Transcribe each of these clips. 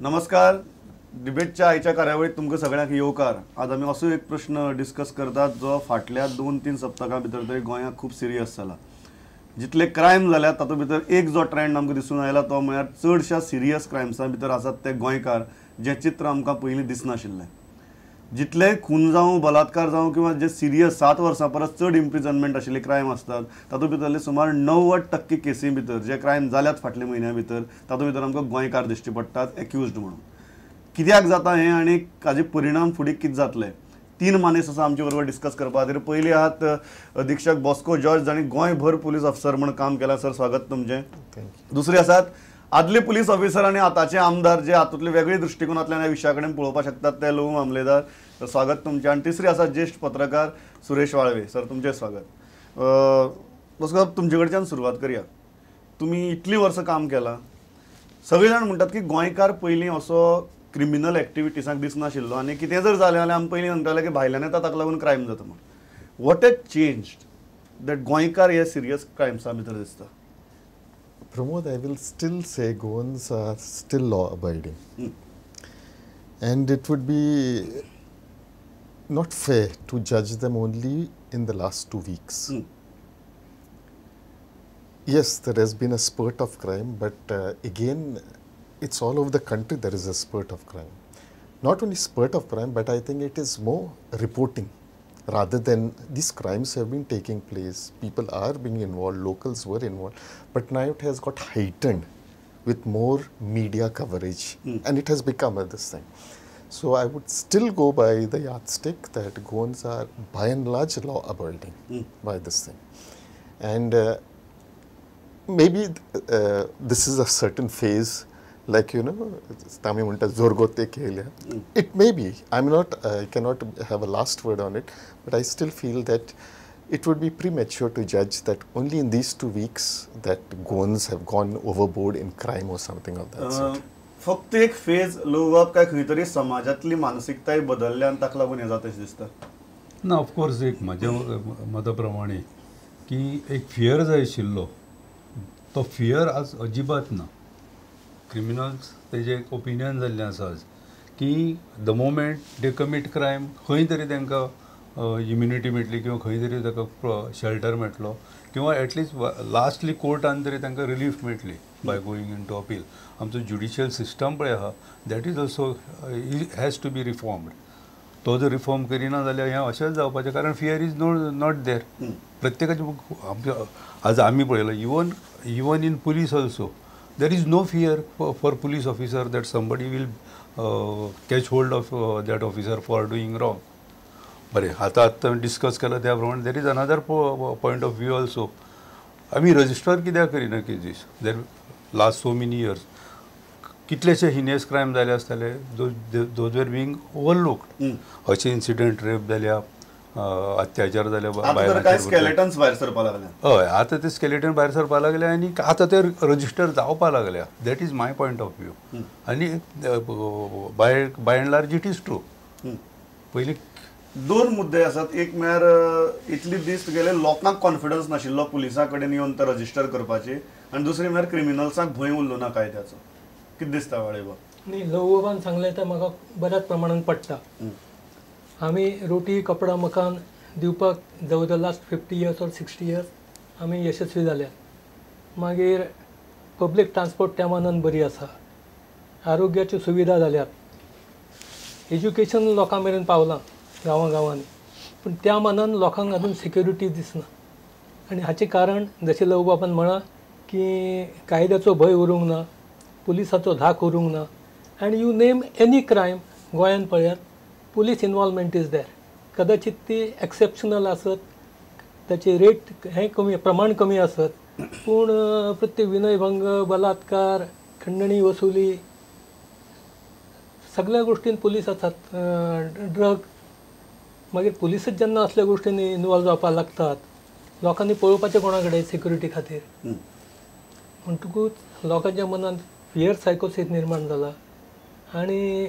नमस्कार. डिबेटच्या आयच्या कार्यावळीत तुमकां सगळ्यांक येवकार. आज आमी असो एक प्रश्न डिस्कस करतात जो फाटल्या 2-3 सप्तकां भितर तरी गोंयांत खूब सिरियस जाला. जितले क्रायम जाल्यात तातूंत भितर एक जो ट्रेंड आमकां दिसून आयला तो म्हळ्यार चडशा सिरियस क्रायम्सां भितर आसात ते गोंयकार, जे चित्र आमकां पयलीं दिसनाशिल्लें. जितले खून जावं, बलात्कार जावं किंवा जे सिरियस 7 वर्सां परस चड इम्प्रिजनमेंट आशिल्ले क्रायम असतात तातूंत भितरले सुमार 90% केसी भितर जे क्रायम जाल्यात फाटल्या म्हयन्या भितर तातूंत भितर आमकां गोंयकार दिश्टी पडटात एक्युज्ड म्हणून. कित्याक जाता हें आनी हाजे परिणाम फुडें कितें जातले, 3 मानेस आसा आमचे बरोबर डिस्कस करपा खातीर. पयली आहात अधीक्षक बॉस्को जॉर्ज, जाणी गोंयभर पुलीस अफसर म्हणून काम केलां. सर, स्वागत तुमचें. दुसरे आसात आदले पुलीस ऑफिसर आनी आतांचे आमदार, जे हातूंतले वेगळे दृश्टिकोनांतल्यान ह्या विशया कडेन पळोवपाक शकतात, ते लहू मामलेदार. स्वागत तुमचें. आनी तिसरे आसात ज्येश्ठ पत्रकार सुरेश वाळवे. सर, तुमचें स्वागत. बॉस्को, तुमचे कडच्यान सुरवात करया. तुमी इतलीं वर्सां काम केलां. सगळे जाण म्हणटात की गोंयकार पयलीं असो क्रिमिनल एक्टिविटीसांक दिसनाशिल्लो आनी कितें जर जालें जाल्यार आमी पयलीं म्हणटाले की भायल्यान येता ताका लागून क्रायम जाता म्हणून. वॉट हॅज चेंज्ड दॅट गोंयकार हे सिरियस क्रायम्सां भितर दिसता? Pramod, I will still say Goans are still law abiding. And it would be not fair to judge them only in the last 2 weeks. Yes, there has been a spurt of crime, but again, it's all over the country there is a spurt of crime. Not only spurt of crime, but I think it is more reporting. Rather than these crimes have been taking place, people are being involved, locals were involved, but now it has got heightened with more media coverage and it has become this thing. So I would still go by the yardstick that Goans are by and large law abiding by this thing. And maybe this is a certain phase, like, you know, Tami Munta Zorgote Kelia. It may be. I cannot have a last word on it, but I still feel that it would be premature to judge that only in these 2 weeks that Goans have gone overboard in crime or something of that sort. फक्त एक phase लोक काय खंय तरी समाजातली मानसिकताय बदलल्या आनी ताका लागून हें जाता अशें दिसता? ना, ऑफकोर्स एक म्हाज्या मता प्रमाणे की एक फियर जाय आशिल्लो, तो फियर आज अजिबात ना. क्रिमिनल्स तेजे एक ओपिनियन जाल्लें आसा की the moment they commit crime खंय तरी तांकां इम्युनिटी मेळटली किंवा खंय तरी ताका शेल्टर मेळटलो किंवा एटलिस्ट लास्टली कोर्टान तरी तांकां रिलीफ मेळटली by going into appeal. आमचो ज्युडिशियल सिस्टम पळय आहा that is also has to be reformed. तो जर रिफॉर्म करिना जाल्यार हें अशेंच जावपाचें, कारण फियर इज नॉट देर. प्रत्येकाचे आमच्या आज आमी पळयलां even in police also there is no fear for police officer that somebody will catch hold of that officer for doing wrong. बरें, आतां डिस्कस केला त्या प्रमाणे there is another point of view also. आमी रजिस्टर कित्याक Kareena cases? देर last so many years कितलेशे heinous crime जाले आसतले दोज वर बींग ओवरलुक्ड. अशे इन्सिडंट रेप जाल्या, अत्याचार जाले, स्केलेटन्स भायर सरपा लागले. हय, आतां ते स्केलेटन भायर सरपा लागले आनी आतां ते रजिस्टर जावपा लागल्या. That is my point of view. आनी by and large it is true. पयलीं 2 मुद्दे आसात. एक म्हळ्यार इतली दीस गेले लोकांक कॉन्फिडन्स नाशिल्लो पुलिसां कडेन येवन ते रजिस्टर करपाची, आनी दुसरी म्हळ्यार क्रिमिनल्सांक भंय उरलो ना कायद्याचो. कितें दिसता वाळेबा? न्ही, लहू बाबान सांगलें तें म्हाका बऱ्याच प्रमाणान पडटा. आमी रोटी कपडा मकान दिवपाक जवळ जवळ लास्ट 50 इयर्स और 60 इयर्स आमी यशस्वी जाल्या. मागीर पब्लीक ट्रान्सपोर्ट त्या मानान बरी आसा, आरोग्याच्यो सुविधा जाल्यात, एज्युकेशन लोकां मेरेन पावलां गांवांनी, पूण त्या मानान लोकांक अजून सिक्युरिटी दिसना. आनी हाचें कारण जशें लहू बाबान म्हळां की कायद्याचो भंय उरूंक ना, पुलिसाचो धाक उरूंक ना. आनी यू नेम एनी क्रायम गोंयांत पळयात, पुलीस इन्वॉल्वमेंट इज देर. कदाचित ती एक्सेप्शनल आसत, त्याचे रेट हें कमी, प्रमाण कमी आसत, पूण प्रत्येक विनयभंग, बलात्कार, खंडणी वसुली सगळ्या गोष्टीन पुलीस आसात. ड्रग, मागीर पुलीसच जेन्ना असल्या गोष्टींनी इन्वॉल्व जावपाक लागतात, लोकांनी पळोवपाचें कोणा कडेन सिक्युरिटी खातीर. म्हणटकूच लोकांच्या मनात फियर सायकोसीस निर्माण जाला आनी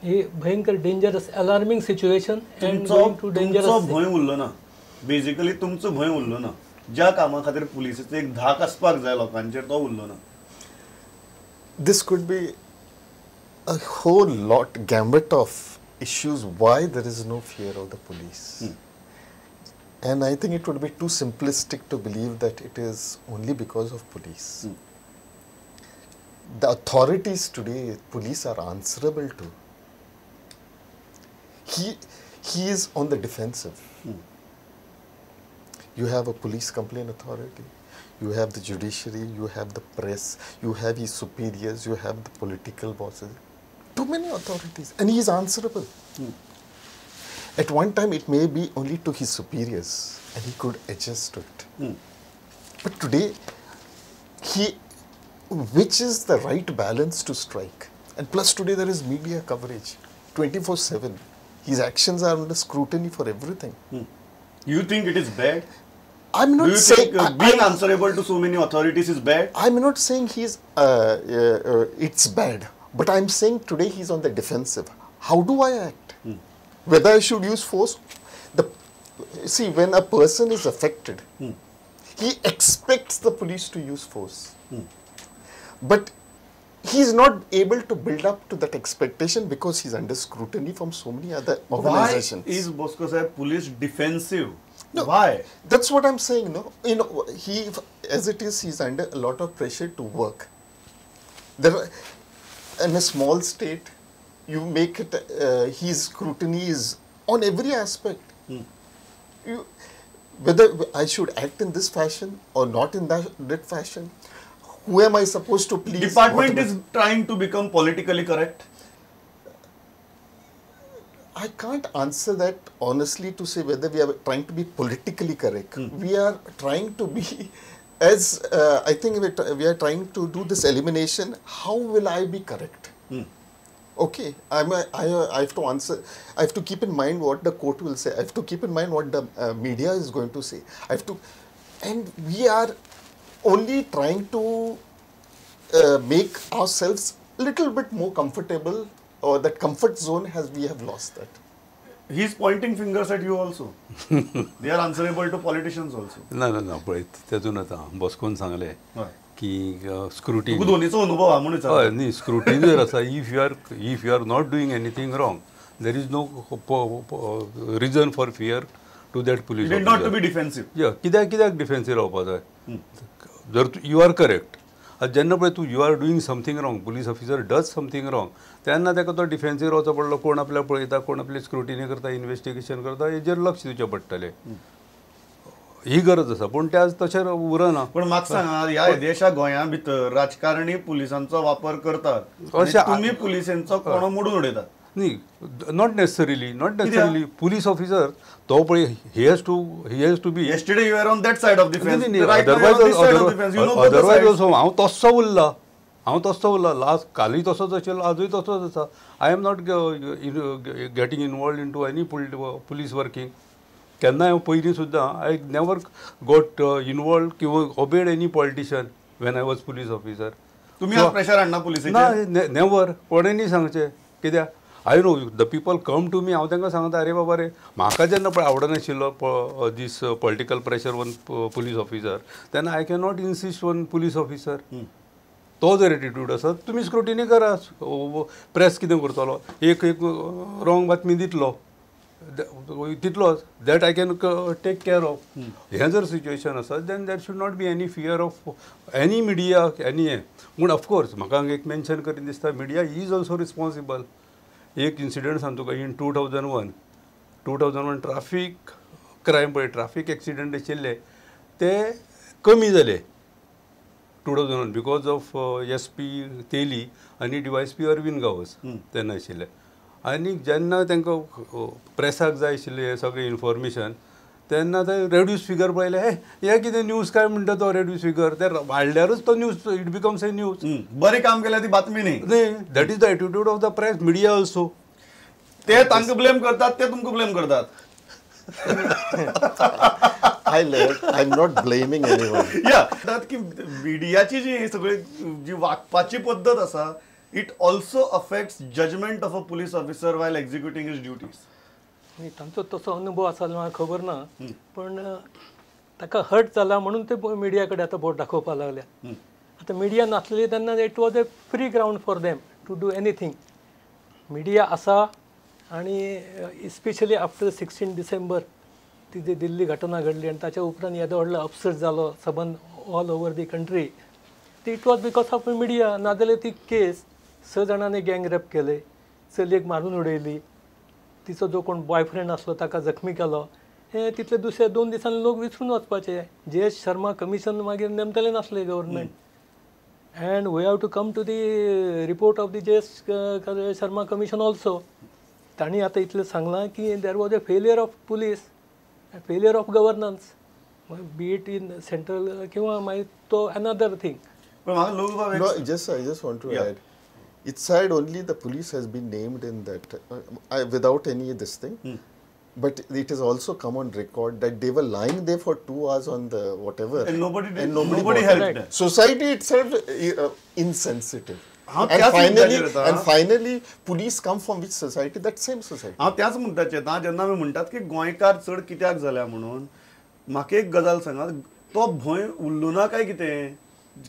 ही भयंकर डेंजरस अलार्मिंग सिच्युएशन. तुमचो भंय उरलो ना, बेजिकली तुमचो भंय उरलो ना. ज्या कामा खातीर पुलिसाचो एक धाक आसपाक जाय लोकांचेर, तो उरलो ना. This could be a whole lot, gambit of issues why there is no fear of the police. And I think it would be too simplistic to believe that it is only because of police. The authorities today, police are answerable to. He is on the defensive. You have a police complaint authority, you have the judiciary, you have the press, you have his superiors, you have the political bosses. Too many authorities, and he is answerable. At one time, it may be only to his superiors, and he could adjust to it. But today, which is the right balance to strike? And plus, today there is media coverage, 24/7. His actions are under scrutiny for everything. You think it is bad? I'm not Do you saying think being answerable to so many authorities is bad? I'm not saying it's bad, but I'm saying today he's on the defensive. How do I act? Whether I should use force? See, when a person is affected, he expects the police to use force. But he's not able to build up to that expectation because he's under scrutiny from so many other organizations. Why is Bosco Sahib police defensive? No, why? That's what I'm saying. No, he, as it is, he's under a lot of pressure to work. In a small state, you make it. His scrutiny is on every aspect. Whether I should act in this fashion or not in that fashion, who am I supposed to please? Department is trying to become politically correct. I can't answer that honestly to say whether we are trying to be politically correct. We are trying to be, I think we are trying to do this elimination. How will I be correct? Okay, I have to answer. I have to keep in mind what the court will say. I have to keep in mind what the media is going to say. And we are only trying to make ourselves a little bit more comfortable. Or that comfort zone we have lost that. He's pointing fingers at you also. They are answerable to politicians also. ना पळय तेतून आतां बसकोन सांगलें की स्क्रुटीनी तुका दोनीचो अनुभव हा म्हणून हय न्ही स्क्रुटीनी जर आसा if you are not doing anything wrong there is no reason for fear to that police not to be defensive. या कित्याक डिफेन्सीव रावपा जाय जर यू आर करेक्ट जेन्ना पळय तूं you are doing something wrong police officer does something wrong तेन्ना ताका तो डिफेन्सीव रावचो पडलो कोण आपल्याक पळयता कोण आपली स्क्रुटिनी करता इन्वेस्टिगेशन करता हेजेर लक्ष दिवचें पडटलें ही गरज आसा पूण ते आज तशें उरना. पण म्हाका सांगा ह्या देशा गोंया भितर राजकारणी पुलिसांचो वापर करतात अशें तुमी पुलिसांचो कोणो मोडून उडयतात न्ही नॉट नेसेसरिली पुलीस ऑफिसर तो पळय he has to be yesterday you were on that side of the fence. Otherwise also हांव तस्सो उरला लास्ट कालूय तसोच आशिल्लो आजूय तसोच आसा. I am not getting involved into any police working. केन्नाय हांव पयलीं सुद्दां आय नेवर गॉट इनवॉल्ड किंवा obeyed any politician when I was police officer. तुम्ही आज प्रेशर हाडना पुलिसाचेर? ना नेवर कोणेंनी सांगचें कित्याक I know the people come to me हांव तांकां सांगता अरे बाबा रे म्हाका जेन्ना पळय आवडनाशिल्लो दीस political pressure on police officer तेन्ना I can not insist on police officer. तो जर एटिट्यूड आसा तुमी स्क्रुटिनी करा. प्रेस कितें करतलो एक रॉंग बातमी दितलो तितलोच that I can take care of. हें जर सिच्युएशन आसा then that should not be any fear of any media any हें. पूण ऑफकोर्स म्हाका एक मेन्शन करीन दिसता मिडिया इज ऑल्सो रिस्पॉन्सिबल. एक इन्सिडंट सांगता तुका इन 2001 ट्राफीक क्रायम पळय ट्राफीक एक्सिडंट आशिल्ले ते कमी जाले 2001 बिकॉज ऑफ SP तेली आनी DYSP अरविंद गावस तेन्ना आशिल्ले. आनी जेन्ना तांकां प्रेसाक जाय आशिल्लें हें सगळें इन्फॉर्मेशन तेन्ना ते रेड्यूस फिगर पळयले हे कितें न्यूज काय म्हणटा तो रेड्यूस फिगर ते वाडल्यारूच तो news it becomes a news. बरें काम केल्यार ती बातमी न्ही. That is the attitude of the press media also. ते तांकां ब्लेम करतात ते तुमकां ब्लेम करतात. I'm not blaming anyone. की मिडियाची जी सगळी जी वागपाची पद्दत आसा it also affects judgement of a police officer while executing his duties. तांचो तसो अनुभव आसा म्हाका खबर ना पण ताका हर्ट जाला म्हणून ते मिडिया कडेन आतां बोट दाखोवपाक लागल्या. आतां मिडिया नासलेली तेन्ना it was a free ground for them to do anything. Media आसा आणि स्पेशली आफ्टर 16 डिसेंबर ती जी दिल्ली घटना घडली आणि ताच्या उपरांत येदो व्हडलो अपसेट जालो सबंद ऑल ओवर दी कंट्री ती it was because of media. नाजाल्यार ती केस 6 जाणांनी गँग रेप केले, चलयेक मारून उडयली, तिचो जो कोण बॉयफ्रेंड आसलो ताका जखमी केलो. हे तितले दुसऱ्या 2 दिसांनी लोक विसरून वचपाचे. जयेश शर्मा कमिशन मागीर नेमतले नासले government. And we have to come to the report of the Jayesh Sharma commission also. तांणी आतां इतलें सांगलां की there was a failure of police, failure of governance, be it in central किंवा मागीर तो अनदर थिंग. पण म्हाका लोक No, I just want to add. It's sad only the police has been named in that without any this thing. But it has also come on record that they were lying there for 2 hours on the whatever. And nobody did. And Nobody bothered. helped Right. them. Society itself insensitive. हांव And त्याच finally, मुद्द्याचेर and येता. finally, police come from which society? That same society. हांव त्याच मुद्द्याचेर येता जेन्ना आमी म्हणटात की गोंयकार चड कित्याक जाल्या म्हणून. म्हाका एक गजाल सांगात, तो भंय उरलो ना काय कितें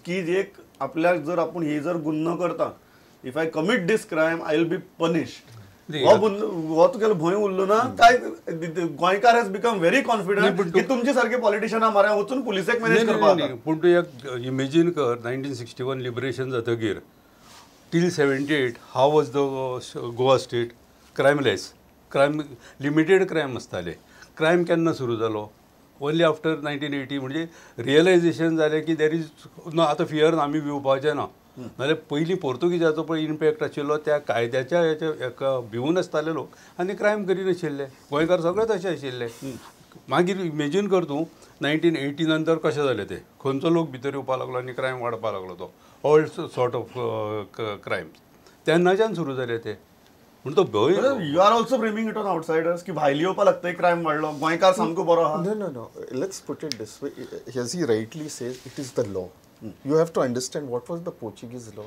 की एक आपल्याक जर आपूण ही जर गुन्हो करता, if I commit this crime I will be punished. हो तुगेलो भंय उरलो ना काय. गोंयकार हॅज बिकम व्हेरी कॉन्फिडंट की तुमची सारखे पॉलिटिशियना म्हऱ्या वचून पुलिसेक मॅनेज करपाक. पूण तूं एक इमेजीन कर 1961 लिबरेशन जातकीर till 78 how was the Goa state crimeless. Crime limited crime आसताले. क्रायम केन्ना सुरू जालो? ओन्ली आफ्टर 1980 म्हणजे रियलायझेशन जालें की देर इज नो आतां फियर आमी भिवपाचें ना. नाल्यार पयलीं पोर्तुगीजाचो पळय इम्पॅक्ट आशिल्लो त्या कायद्याच्या हेका भिवून आसताले लोक आनी क्रायम करिनाशिल्ले. गोंयकार सगळे तशे आशिल्ले. मागीर इमेजीन कर तूं 1980 नंतर कशें जालें तें. खंयचो लोक भितर येवपाक लागलो आनी क्रायम वाडपाक लागलो तो ऑल सॉर्ट ऑफ क्रायम्स तेन्नाच्यान सुरू जाले ते. पूण तो भंय you are also blaming it on outsiders की भायली येवपाक लागता क्रायम वाडलो, गोंयकार सामको बरो आहा. No. Let's put it this way. As he rightly says, it is the law. You have to understand what was the Portuguese law.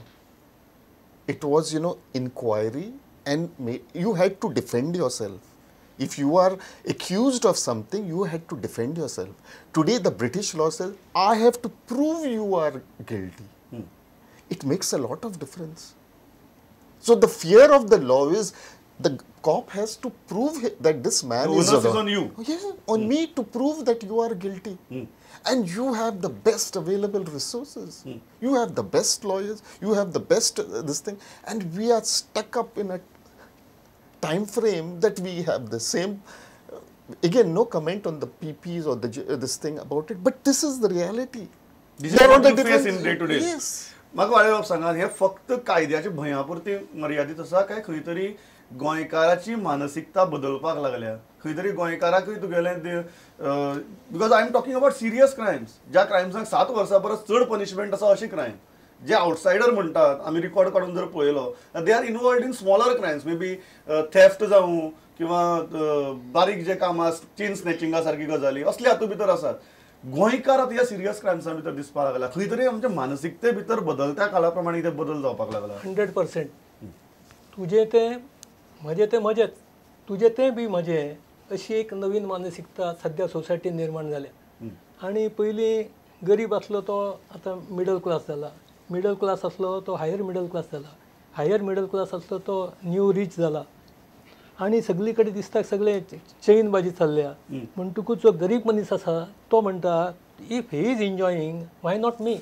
It was, inquiry, and you had to defend yourself. If you are accused of something, you had to defend yourself. Today, the British law says, I have to prove you are guilty. It makes a lot of difference. So the fear of the law is the cop has to prove that this man The is onus is on you. Yeah, on me to prove that you are guilty. And you have the best available resources. You have the best lawyers. You have the best this thing. And we are stuck up in a time frame that we have the same. Again, no comment on the PPs or this thing about it. But this is the reality. This is There are what the you face difference- in day to day. Yes. म्हाका वाडे बाब सांगात, हे फक्त कायद्याच्या भंयापुरती मर्यादित आसा काय खंय तरी गोंयकाराची मानसिकता बदलपाक लागल्या? खंय तरी गोंयकाराकूय तुगेलें because I am talking about serious crimes, ज्या क्रायम्सांक 7 वर्सां परस चड पनिशमेंट आसा अशी क्रायम जे आउटसायडर म्हणटात. आमी रिकॉर्ड काडून जर पळयलो they are involved in smaller crimes, may be theft जावं किंवा बारीक जे कामां चेन स्नॅचिंगा सारकी गजाली असले हातूंत भितर आसात. गोंयकार आतां ह्या सिरियस क्रायम्सां भितर दिसपाक लागला. खंय तरी आमच्या मानसिकते भितर बदलत्या काळा प्रमाणे ते बदल जावपाक लागला. 100%. तुजें तें म्हजें तें म्हजेंच, तुजें तें बी म्हजें, अशी एक नवीन मानसिकता सध्या सोसायटीन निर्माण जाल्या. आनी पयलीं गरीब आसलो तो आतां मिडल क्लास जाला, मिडल क्लास आसलो तो हायर मिडल क्लास जाला, हायर मिडल क्लास आसलो तो न्यू रीच जाला. आनी सगळी कडेन दिसता सगळे चैन बाजी चल्ल्या. म्हणटकूच जो गरीब मनीस आसा तो म्हणटा if he is enjoying why not me.